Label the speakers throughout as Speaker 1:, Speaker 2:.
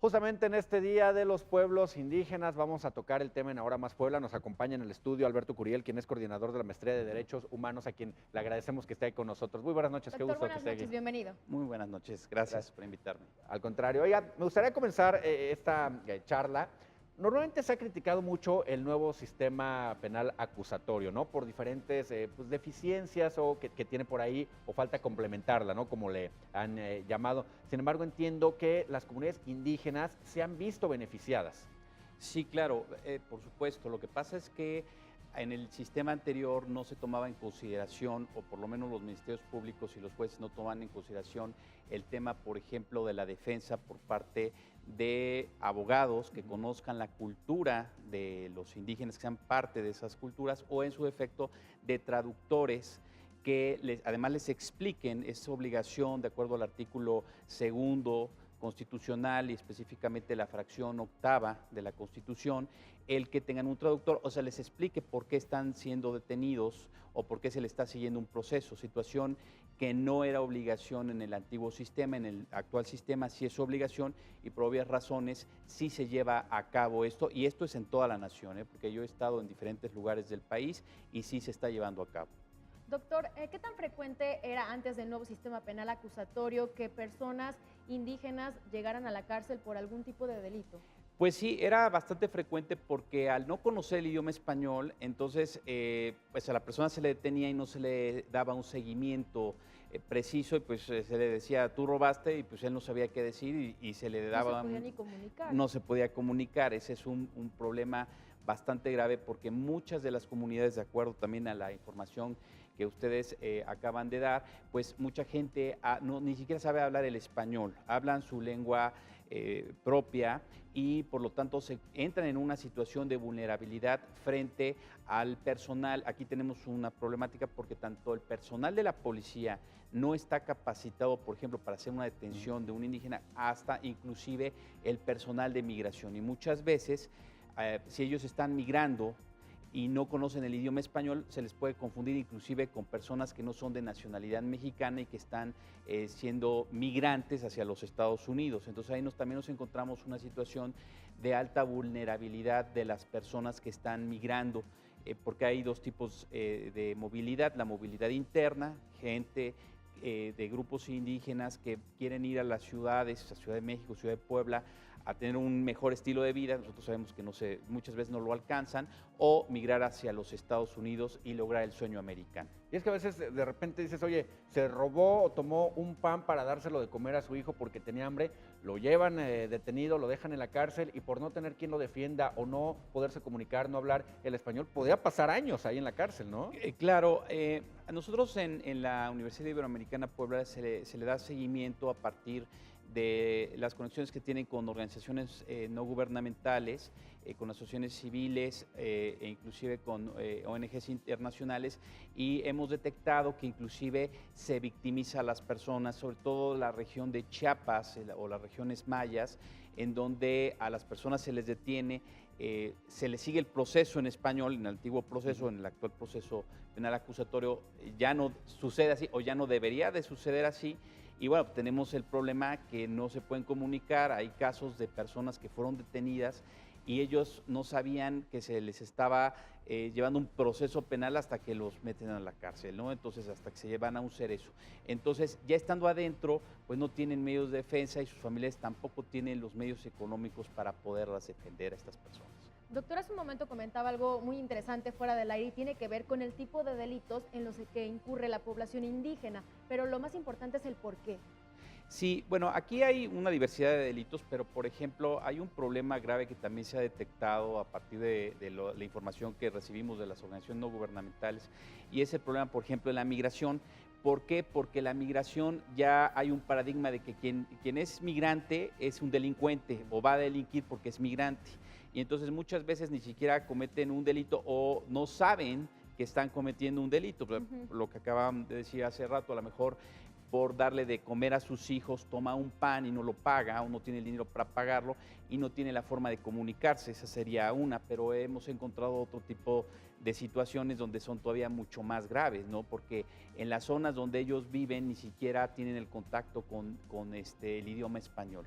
Speaker 1: Justamente en este Día de los Pueblos Indígenas vamos a tocar el tema en Ahora Más Puebla. Nos acompaña en el estudio Alberto Curiel, quien es coordinador de la Maestría de Derechos Humanos, a quien le agradecemos que esté ahí con nosotros. Muy buenas noches, qué
Speaker 2: Doctor,
Speaker 1: gusto que
Speaker 2: buenas
Speaker 1: esté
Speaker 2: noches,
Speaker 1: aquí.
Speaker 2: bienvenido.
Speaker 3: Muy buenas noches, gracias por invitarme.
Speaker 1: Al contrario, oiga, me gustaría comenzar esta charla. Normalmente se ha criticado mucho el nuevo sistema penal acusatorio, ¿no? Por diferentes pues, deficiencias o que tiene por ahí o falta complementarla, ¿no? Como le han llamado. Sin embargo, entiendo que las comunidades indígenas se han visto beneficiadas.
Speaker 3: Sí, claro, por supuesto. Lo que pasa es que en el sistema anterior no se tomaba en consideración, o por lo menos los ministerios públicos y los jueces no toman en consideración el tema, por ejemplo, de la defensa por parte de abogados que conozcan la cultura de los indígenas, que sean parte de esas culturas, o en su defecto de traductores que además les expliquen esa obligación de acuerdo al artículo 2 constitucional y específicamente la fracción 8ª de la Constitución, el que tengan un traductor, o sea, les explique por qué están siendo detenidos o por qué se les está siguiendo un proceso, situación que no era obligación en el antiguo sistema, en el actual sistema sí es obligación y por obvias razones sí se lleva a cabo esto, y esto es en toda la nación, porque yo he estado en diferentes lugares del país y sí se está llevando a cabo.
Speaker 2: Doctor, ¿qué tan frecuente era antes del nuevo sistema penal acusatorio que personas indígenas llegaran a la cárcel por algún tipo de delito?
Speaker 3: Pues sí, era bastante frecuente porque al no conocer el idioma español, entonces pues a la persona se le detenía y no se le daba un seguimiento preciso y pues se le decía, tú robaste, y pues él no sabía qué decir y se le daba...
Speaker 2: No se podía ni comunicar.
Speaker 3: No se podía comunicar, ese es un problema bastante grave porque muchas de las comunidades, de acuerdo también a la información que ustedes acaban de dar, pues mucha gente ni siquiera sabe hablar el español, hablan su lengua propia y por lo tanto se entran en una situación de vulnerabilidad frente al personal. Aquí tenemos una problemática porque tanto el personal de la policía no está capacitado, por ejemplo, para hacer una detención de un indígena, hasta inclusive el personal de migración. Y muchas veces, si ellos están migrando y no conocen el idioma español, se les puede confundir inclusive con personas que no son de nacionalidad mexicana y que están siendo migrantes hacia los Estados Unidos. Entonces ahí también nos encontramos una situación de alta vulnerabilidad de las personas que están migrando, porque hay dos tipos de movilidad: la movilidad interna, gente de grupos indígenas que quieren ir a las ciudades, a Ciudad de México, Ciudad de Puebla, a tener un mejor estilo de vida. Nosotros sabemos que muchas veces no lo alcanzan, o migrar hacia los Estados Unidos y lograr el sueño americano.
Speaker 1: Y es que a veces de repente dices, oye, se robó o tomó un pan para dárselo de comer a su hijo porque tenía hambre, lo llevan detenido, lo dejan en la cárcel y por no tener quien lo defienda o no poderse comunicar, no hablar el español, podía pasar años ahí en la cárcel, ¿no?
Speaker 3: Claro, a nosotros en la Universidad Iberoamericana Puebla se le da seguimiento a partir de las conexiones que tienen con organizaciones no gubernamentales, con asociaciones civiles e inclusive con ONGs internacionales, y hemos detectado que inclusive se victimiza a las personas, sobre todo la región de Chiapas o las regiones mayas, en donde a las personas se les detiene, se les sigue el proceso en español, en el antiguo proceso, en el actual proceso penal acusatorio ya no sucede así, o ya no debería de suceder así. Y bueno, tenemos el problema que no se pueden comunicar. Hay casos de personas que fueron detenidas y ellos no sabían que se les estaba llevando un proceso penal hasta que los meten a la cárcel, ¿no? Entonces, hasta que se llevan a un cerezo. Entonces, ya estando adentro, pues no tienen medios de defensa y sus familias tampoco tienen los medios económicos para poderlas defender a estas personas.
Speaker 2: Doctor, hace un momento comentaba algo muy interesante fuera del aire y tiene que ver con el tipo de delitos en los que incurre la población indígena, pero lo más importante es el por qué.
Speaker 3: Sí, bueno, aquí hay una diversidad de delitos, pero por ejemplo hay un problema grave que también se ha detectado a partir de la información que recibimos de las organizaciones no gubernamentales, y es el problema, por ejemplo, de la migración. ¿Por qué? Porque la migración ya hay un paradigma de que quien es migrante es un delincuente o va a delinquir porque es migrante, y entonces muchas veces ni siquiera cometen un delito o no saben que están cometiendo un delito. Lo que acababan de decir hace rato, a lo mejor por darle de comer a sus hijos toma un pan y no lo paga, o no tiene el dinero para pagarlo y no tiene la forma de comunicarse. Esa sería una, pero hemos encontrado otro tipo de situaciones donde son todavía mucho más graves, ¿no? Porque en las zonas donde ellos viven ni siquiera tienen el contacto con el idioma español.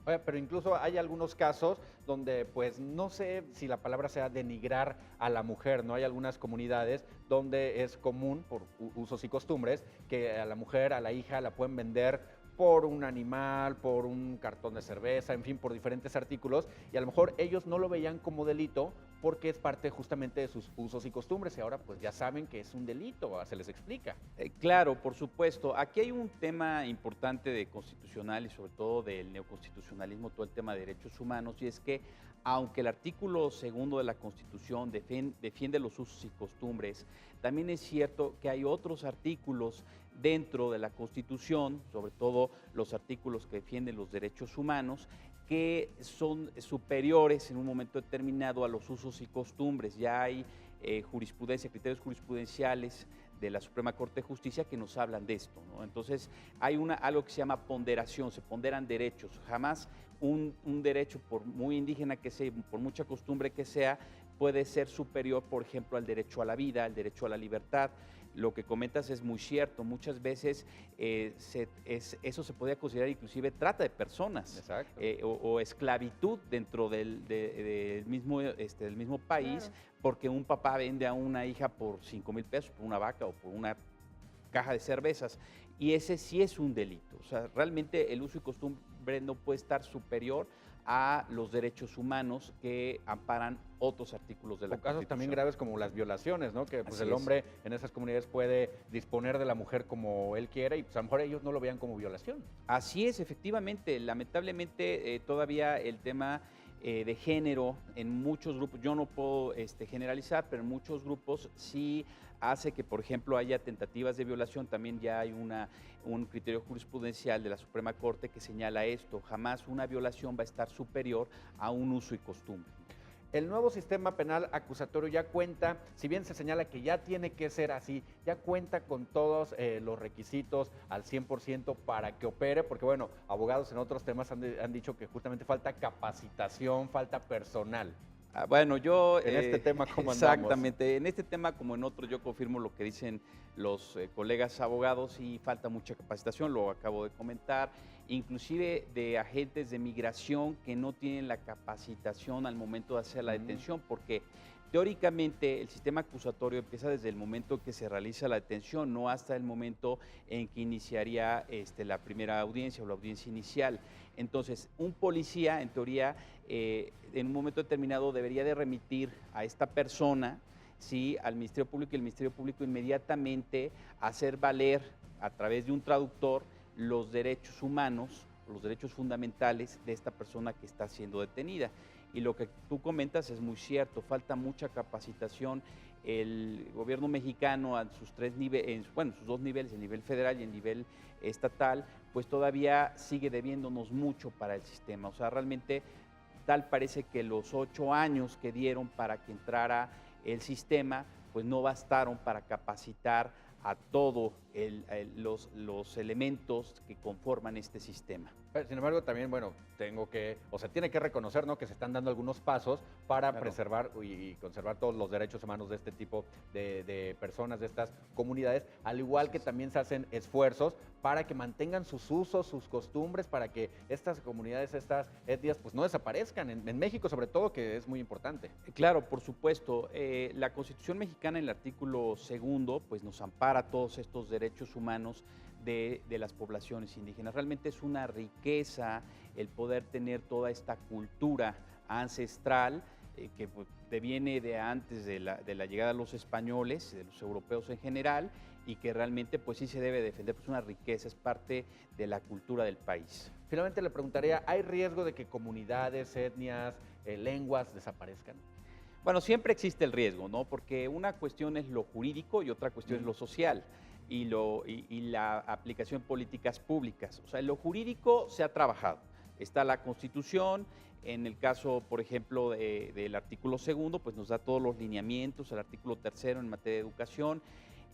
Speaker 1: Oye, pero incluso hay algunos casos donde, pues, no sé si la palabra sea denigrar a la mujer, ¿no? Hay algunas comunidades donde es común, por usos y costumbres, que a la mujer, a la hija, la pueden vender por un animal, por un cartón de cerveza, en fin, por diferentes artículos, y a lo mejor ellos no lo veían como delito porque es parte justamente de sus usos y costumbres, y ahora pues ya saben que es un delito, se les explica.
Speaker 3: Claro, por supuesto. Aquí hay un tema importante de constitucional y sobre todo del neoconstitucionalismo, todo el tema de derechos humanos, y es que aunque el artículo segundo de la Constitución defiende los usos y costumbres, también es cierto que hay otros artículos dentro de la Constitución, sobre todo los artículos que defienden los derechos humanos, que son superiores en un momento determinado a los usos y costumbres. Ya hay jurisprudencia, criterios jurisprudenciales de la Suprema Corte de Justicia que nos hablan de esto, ¿no? Entonces, hay algo que se llama ponderación, se ponderan derechos. Jamás un derecho, por muy indígena que sea, por mucha costumbre que sea, puede ser superior, por ejemplo, al derecho a la vida, al derecho a la libertad. Lo que comentas es muy cierto. Muchas veces eso se podría considerar inclusive trata de personas.
Speaker 1: Exacto.
Speaker 3: O esclavitud dentro del mismo país,
Speaker 2: Claro.
Speaker 3: porque un papá vende a una hija por 5,000 pesos, por una vaca o por una caja de cervezas. Y ese sí es un delito. O sea, realmente el uso y costumbre no puede estar superior a los derechos humanos que amparan otros artículos de la
Speaker 1: O casos
Speaker 3: Constitución.
Speaker 1: también graves como las violaciones, ¿no? Que pues
Speaker 3: Así
Speaker 1: el
Speaker 3: es.
Speaker 1: hombre en esas comunidades puede disponer de la mujer como él quiera y pues a lo mejor ellos no lo vean como violación.
Speaker 3: Así es, efectivamente. Lamentablemente todavía el tema de género en muchos grupos, yo no puedo generalizar, pero en muchos grupos sí hace que, por ejemplo, haya tentativas de violación. También ya hay un criterio jurisprudencial de la Suprema Corte que señala esto. Jamás una violación va a estar superior a un uso y costumbre.
Speaker 1: El nuevo sistema penal acusatorio ya cuenta, si bien se señala que ya tiene que ser así, ya cuenta con todos los requisitos al 100% para que opere, porque bueno, abogados en otros temas han dicho que justamente falta capacitación, falta personal.
Speaker 3: Bueno, yo...
Speaker 1: En este tema, ¿cómo andamos?
Speaker 3: Exactamente, en este tema como en otros yo confirmo lo que dicen los colegas abogados y falta mucha capacitación, lo acabo de comentar, inclusive de agentes de migración que no tienen la capacitación al momento de hacer la detención, porque teóricamente el sistema acusatorio empieza desde el momento que se realiza la detención, no hasta el momento en que iniciaría la primera audiencia o la audiencia inicial. Entonces, un policía, en teoría, en un momento determinado debería de remitir a esta persona, ¿sí?, al Ministerio Público, y el Ministerio Público inmediatamente hacer valer a través de un traductor los derechos humanos, los derechos fundamentales de esta persona que está siendo detenida. Y lo que tú comentas es muy cierto, falta mucha capacitación. El gobierno mexicano a sus sus dos niveles, el nivel federal y el nivel estatal, pues todavía sigue debiéndonos mucho para el sistema. O sea, realmente tal parece que los 8 años que dieron para que entrara el sistema, pues no bastaron para capacitar a todos los elementos que conforman este sistema.
Speaker 1: Sin embargo, también, bueno, tiene que reconocer, ¿no?, que se están dando algunos pasos para
Speaker 3: Claro.
Speaker 1: preservar y conservar todos los derechos humanos de este tipo de personas, de estas comunidades, al igual que también se hacen esfuerzos para que mantengan sus usos, sus costumbres, para que estas comunidades, estas etnias, pues no desaparezcan, en México sobre todo, que es muy importante.
Speaker 3: Claro, por supuesto. La Constitución mexicana, en el artículo segundo, pues nos ampara todos estos derechos humanos de las poblaciones indígenas. Realmente es una riqueza el poder tener toda esta cultura ancestral que pues, deviene de antes de la llegada de los españoles, de los europeos en general, y que realmente pues sí se debe defender, pues una riqueza, es parte de la cultura del país.
Speaker 1: Finalmente le preguntaría, ¿hay riesgo de que comunidades, etnias, lenguas desaparezcan?
Speaker 3: Bueno, siempre existe el riesgo, ¿no? Porque una cuestión es lo jurídico y otra cuestión es lo social y la aplicación de políticas públicas. O sea, en lo jurídico se ha trabajado. Está la Constitución, en el caso, por ejemplo, del artículo segundo, pues nos da todos los lineamientos, el artículo tercero en materia de educación.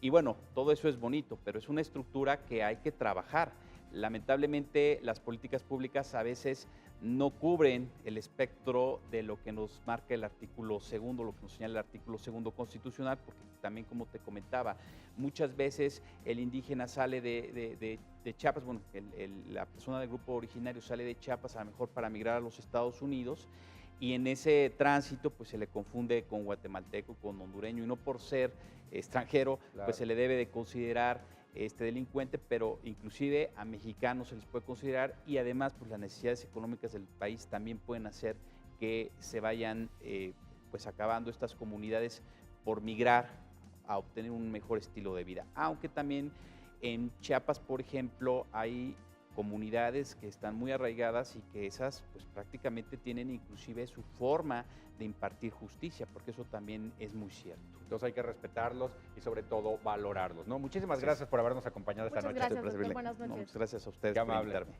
Speaker 3: Y bueno, todo eso es bonito, pero es una estructura que hay que trabajar. Lamentablemente, las políticas públicas a veces no cubren el espectro de lo que nos marca el artículo segundo, lo que nos señala el artículo segundo constitucional, porque también, como te comentaba, muchas veces el indígena sale de Chiapas, bueno, la persona del grupo originario sale de Chiapas a lo mejor para migrar a los Estados Unidos, y en ese tránsito pues se le confunde con guatemalteco, con hondureño, y no por ser extranjero,
Speaker 1: Claro.
Speaker 3: pues se le debe de considerar delincuente, pero inclusive a mexicanos se les puede considerar, y además pues las necesidades económicas del país también pueden hacer que se vayan pues acabando estas comunidades por migrar a obtener un mejor estilo de vida. Aunque también en Chiapas, por ejemplo, hay comunidades que están muy arraigadas y que esas pues prácticamente tienen inclusive su forma de impartir justicia, porque eso también es muy cierto.
Speaker 1: Entonces hay que respetarlos y sobre todo valorarlos, ¿no? Muchísimas gracias por habernos acompañado esta
Speaker 2: Muchas
Speaker 1: noche.
Speaker 2: gracias,
Speaker 3: Placer,
Speaker 2: doctor.
Speaker 3: Billy.
Speaker 2: Buenas
Speaker 3: No,
Speaker 2: noches.
Speaker 3: muchas gracias a ustedes
Speaker 1: Qué
Speaker 3: por
Speaker 1: amable.
Speaker 3: invitarme.